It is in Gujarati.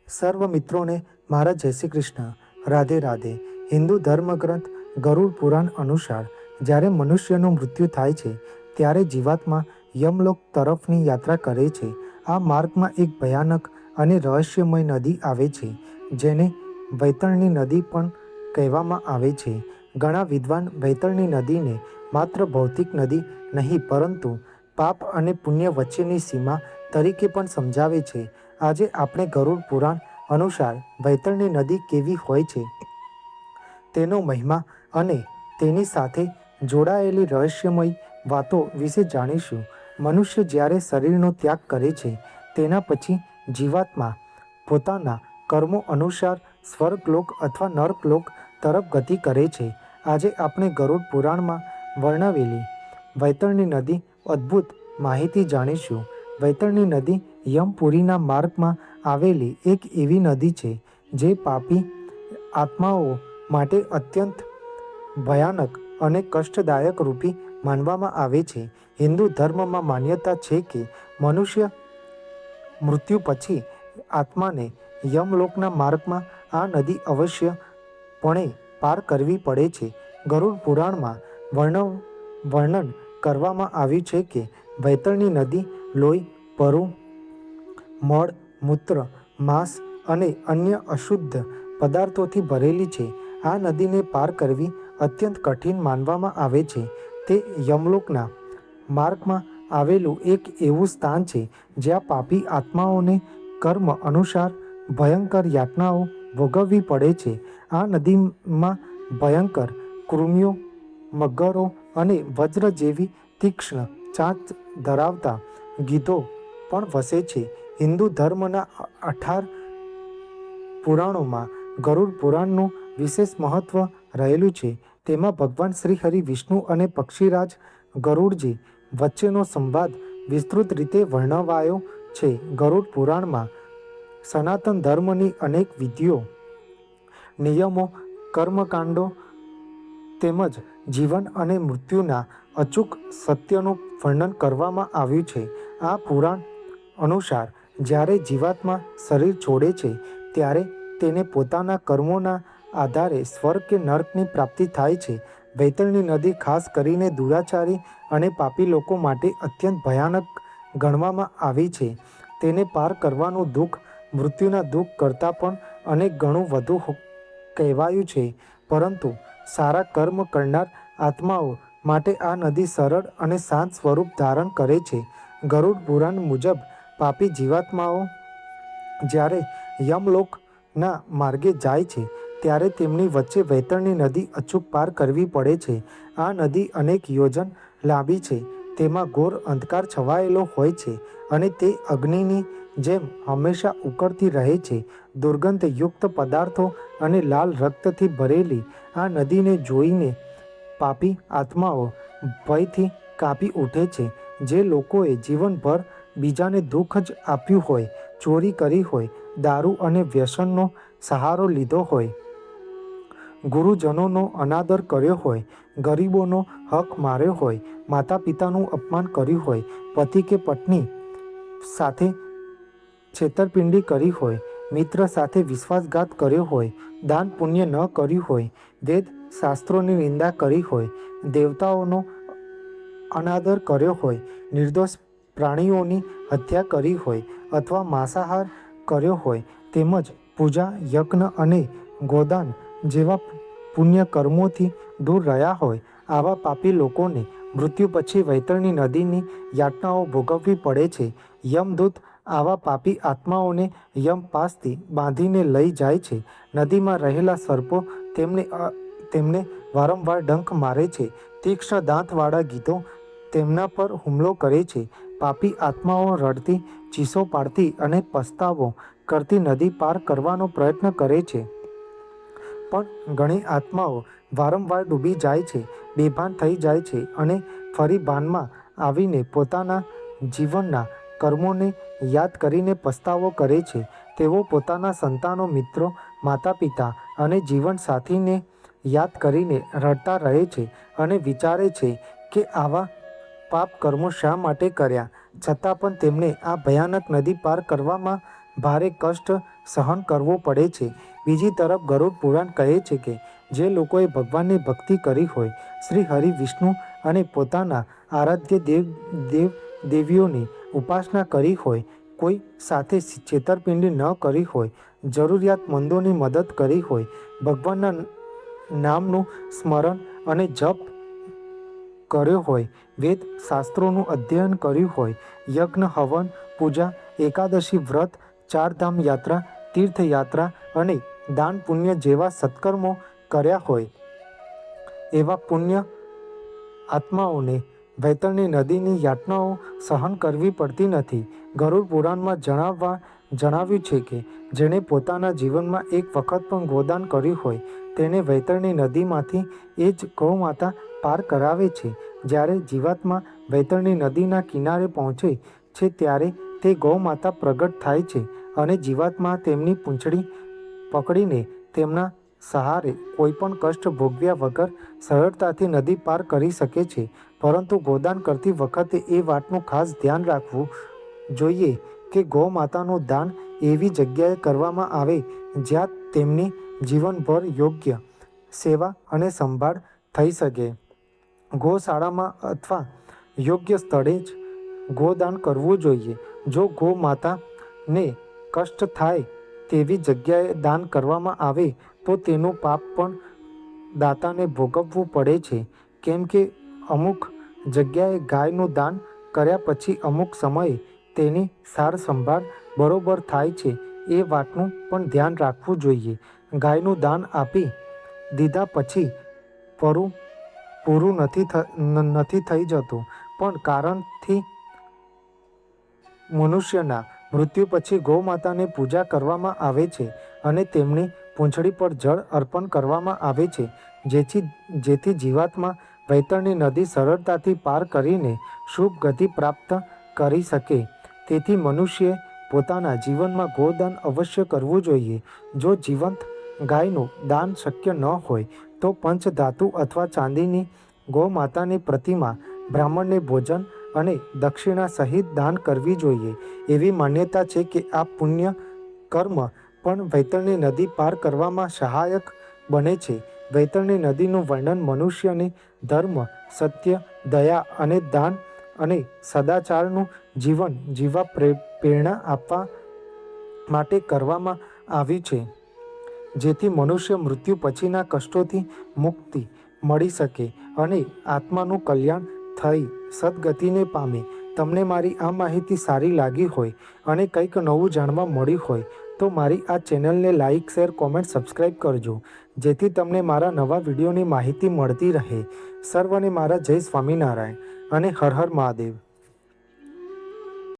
સર્વ મિત્રોને મારા જય શ્રી કૃષ્ણ, રાધે રાધે. હિન્દુ ધર્મગ્રંથ ગરુડ પુરાણ અનુસાર જ્યારે મનુષ્યનું મૃત્યુ થાય છે ત્યારે જીવાત્મા યમલોક તરફની યાત્રા કરે છે. આ માર્ગમાં એક ભયાનક અને રહસ્યમય નદી આવે છે જેને વૈતરણી નદી પણ કહેવામાં આવે છે. ઘણા વિદ્વાન વૈતરણી નદીને માત્ર ભૌતિક નદી નહીં પરંતુ પાપ અને પુણ્ય વચ્ચેની સીમા તરીકે પણ સમજાવે છે. આજે આપણે ગરુડ પુરાણ અનુસાર વૈતરણી નદી કેવી હોય છે, તેનો મહિમા અને તેની સાથે જોડાયેલી રહસ્યમય વાતો વિશે જાણીશું. મનુષ્ય જ્યારે શરીરનો ત્યાગ કરે છે તેના પછી જીવાત્મા પોતાના કર્મો અનુસાર સ્વર્ગલોક અથવા નર્કલોક તરફ ગતિ કરે છે. આજે આપણે ગરુડ પુરાણમાં વર્ણવેલી વૈતરણી નદી અદ્ભુત માહિતી જાણીશું. વૈતરણી નદી યમપુરીના માર્ગમાં આવેલી એક એવી નદી છે જે પાપી આત્માઓ માટે અત્યંત ભયાનક અને કષ્ટદાયક રૂપી માનવામાં આવે છે. હિન્દુ ધર્મમાં માન્યતા છે કે મનુષ્ય મૃત્યુ પછી આત્માને યમલોકના માર્ગમાં આ નદી અવશ્યપણે પાર કરવી પડે છે. ગરુડ પુરાણમાં વર્ણન કરવામાં આવ્યું છે કે વૈતરણી નદી લોહી, પરુ, મળ, મૂત્ર, માંસ અને અન્ય અશુદ્ધ પદાર્થોથી ભરેલી છે. આ નદીને પાર કરવી અત્યંત કઠિન માનવામાં આવે છે. તે યમલોકના માર્ગમાં આવેલું એક એવું સ્થાન છે જ્યાં પાપી આત્માઓને કર્મ અનુસાર ભયંકર યાતનાઓ ભોગવવી પડે છે. આ નદીમાં ભયંકર કૃમિઓ, મગરો અને વજ્ર જેવી તીક્ષ્ણ ચાંચ ધરાવતા ગીધો પણ વસે છે. હિન્દુ ધર્મના 18 પુરાણોમાં ગરુડ પુરાણનું વિશેષ મહત્વ રહેલું છે. તેમાં ભગવાન શ્રી હરિ, વિષ્ણુ અને પક્ષીરાજ ગરુડજી વચ્ચેનો સંવાદ વિસ્તૃત રીતે વર્ણવાયો છે. ગરુડ પુરાણમાં સનાતન ધર્મની અનેક વિધિઓ, નિયમો, કર્મકાંડો તેમજ જીવન અને મૃત્યુના અચૂક સત્યનું વર્ણન કરવામાં આવ્યું છે. આ પુરાણ અનુસાર જ્યારે જીવાત્મા શરીર છોડે છે ત્યારે તેને પોતાના કર્મોના આધારે સ્વર્ગ કે નર્કની પ્રાપ્તિ થાય છે. વૈતરણી નદી ખાસ કરીને દુરાચારી અને પાપી લોકો માટે અત્યંત ભયાનક ગણવામાં આવી છે. તેને પાર કરવાનું દુઃખ મૃત્યુના દુઃખ કરતાં પણ અનેક ગણું વધુ કહેવાયું છે. પરંતુ સારા કર્મ કરનાર આત્માઓ માટે આ નદી સરળ અને શાંત સ્વરૂપ ધારણ કરે છે. ગરુડ પુરાણ મુજબ પાપી જીવાત્માઓ જ્યારે યમલોકના માર્ગે જાય છે ત્યારે તેમની વચ્ચે વૈતરણી નદી અચૂક પાર કરવી પડે છે. આ નદી અનેક યોજન લાંબી છે. તેમાં ઘોર અંધકાર છવાયેલો હોય છે અને તે અગ્નિની જેમ હંમેશા ઉકળતી રહે છે. દુર્ગંધયુક્ત પદાર્થો અને લાલ રક્તથી ભરેલી આ નદીને જોઈને પાપી આત્માઓ ભયથી કાપી ઉઠે છે. જે લોકોએ જીવનભર બીજાને દુઃખ જ આપ્યું હોય, ચોરી કરી હોય, દારૂ અને વ્યસનનો સહારો લીધો હોય, ગુરુજનોનો અનાદર કર્યો હોય, ગરીબોનો હક માર્યો હોય, માતા પિતાનું અપમાન કર્યું હોય, પતિ કે પત્ની સાથે છેતરપિંડી કરી હોય, મિત્ર સાથે વિશ્વાસઘાત કર્યો હોય, દાન પુણ્ય ન કર્યું હોય, વેદ શાસ્ત્રોની નિંદા કરી હોય, દેવતાઓનો અનાદર કર્યો હોય, નિર્દોષ પ્રાણીઓની હત્યા કરી હોય અથવા માંસાહાર કર્યો હોય, તેમજ પૂજા, યજ્ઞ અને ગોદાન જેવા પુણ્ય કર્મોથી દૂર રહ્યા હોય, આવા પાપી લોકોને મૃત્યુ પછી વૈતરણી નદીની યાતનાઓ ભોગવવી પડે છે. યમદૂત આવા પાપી આત્માઓને યમપાસથી બાંધીને લઈ જાય છે. નદીમાં રહેલા સર્પો તેમને વારંવાર ડંખ મારે છે. તીક્ષ્ણ દાંતવાળા ગીધો તેમના પર હુમલો કરે છે. પાપી આત્માઓ રડતી, ચીસો પાડતી અને પસ્તાવો કરતી નદી પાર કરવાનો પ્રયત્ન કરે છે. પણ ઘણી આત્માઓ વારંવાર ડૂબી જાય છે, બેભાન થઈ જાય છે અને ફરી ભાનમાં આવીને પોતાના જીવનના કર્મોને યાદ કરીને પસ્તાવો કરે છે. તેઓ પોતાના સંતાનો, મિત્રો, માતા પિતા અને જીવનસાથીને યાદ કરીને રડતા રહે છે અને વિચારે છે કે આવા પાપ કર્મો શા માટે કર્યા. છતાં પણ તેમને આ ભયાનક નદી પાર કરવામાં ભારે કષ્ટ સહન કરવો પડે છે. બીજી તરફ ગરુડ પુરાણ કહે છે કે જે લોકોએ ભગવાનની ભક્તિ કરી હોય, શ્રી હરિ વિષ્ણુ અને પોતાના આરાધ્ય દેવીઓની ઉપાસના કરી હોય, કોઈ સાથે છેતરપિંડી ન કરી હોય, જરૂરિયાતમંદોની મદદ કરી હોય, ભગવાનના નામનું સ્મરણ અને જપ કર્યો હોય, વેદ શાસ્ત્રોનું અધ્યયન કર્યું હોય, યજ્ઞ હવન પૂજા એકાદશી વ્રત ચારધામ યાત્રા તીર્થયાત્રા અને દાન પુણ્ય જેવા સત્કર્મો કર્યા હોય, એવા પુણ્ય આત્માઓને વૈતરણી નદીની યાતનાઓ સહન કરવી પડતી નથી. ગરુડ પુરાણમાં જણાવ્યું છે કે જેણે પોતાના જીવનમાં એક વખત પણ ગોદાન કર્યું હોય તેને વૈતરણી નદીમાંથી એ જ ગૌમાતા પાર કરાવે છે. જ્યારે જીવાત્મા વૈતરણી નદીના કિનારે પહોંચે છે ત્યારે તે ગૌમાતા પ્રગટ થાય છે અને જીવાત્મા તેમની પૂંછડી પકડીને તેમના સહારે કોઈપણ કષ્ટ ભોગવ્યા વગર સરળતાથી નદી પાર કરી શકે છે. પરંતુ ગોદાન કરતી વખતે એ વાતનું ખાસ ધ્યાન રાખવું જોઈએ કે ગૌમાતાનું દાન એવી જગ્યાએ કરવામાં આવે જ્યાં તેમની જીવનભર યોગ્ય સેવા અને સંભાળ થઈ શકે. ગૌશાળામાં અથવા યોગ્ય સ્થળે જ ગોદાન કરવું જોઈએ. જો ગૌ માતાને કષ્ટ થાય તેવી જગ્યાએ દાન કરવામાં આવે તો તેનું પાપ પણ દાતાને ભોગવવું પડે છે. કેમ કે અમુક જગ્યાએ ગાયનું દાન કર્યા પછી અમુક સમયે તેની સાર સંભાળ બરોબર થાય છે. એ વાતનું પણ ધ્યાન રાખવું જોઈએ. ગાયનું દાન આપી દીધા પછી પૂરું નથી થઈ જતું, પણ કારણથી મનુષ્યના મૃત્યુ પછી ગૌમાતાની પૂજા કરવામાં આવે છે અને તેમની પૂંછડી પર જળ અર્પણ કરવામાં આવે છે, જેથી જીવાત્મા વૈતરણી નદી સરળતાથી પાર કરીને શુભ ગતિ પ્રાપ્ત કરી શકે. તેથી મનુષ્યએ પોતાના જીવનમાં ગોદાન અવશ્ય કરવું જોઈએ. જો જીવંત ગાયનું દાન શક્ય ન હોય તો પંચધાતુ અથવા ચાંદીની ગૌમાતાની પ્રતિમા, બ્રાહ્મણને ભોજન અને દક્ષિણા સહિત દાન કરવી જોઈએ. એવી માન્યતા છે કે આ પુણ્ય કર્મ પણ વૈતરણી નદી પાર કરવામાં સહાયક બને છે. વૈતરણી નદીનું વર્ણન મનુષ્યને ધર્મ, સત્ય, દયા અને દાન અને સદાચારનું જીવન જીવવા પ્રેરણા આપવા માટે કરવામાં આવ્યું છે, જેથી મનુષ્ય મૃત્યુ પછીના કષ્ટોથી મુક્તિ મળી શકે અને આત્માનું કલ્યાણ થઈ સદગતિને પામે. તમને મારી આ માહિતી સારી લાગી હોય અને કંઈક નવું જાણવા મળ્યું હોય તો મારી આ ચેનલને લાઇક, શેર, કોમેન્ટ, સબસ્ક્રાઈબ કરજો, જેથી તમને મારા નવા વિડીયોની માહિતી મળતી રહે. સર્વને મારા જય સ્વામિનારાયણ અને હર હર મહાદેવ.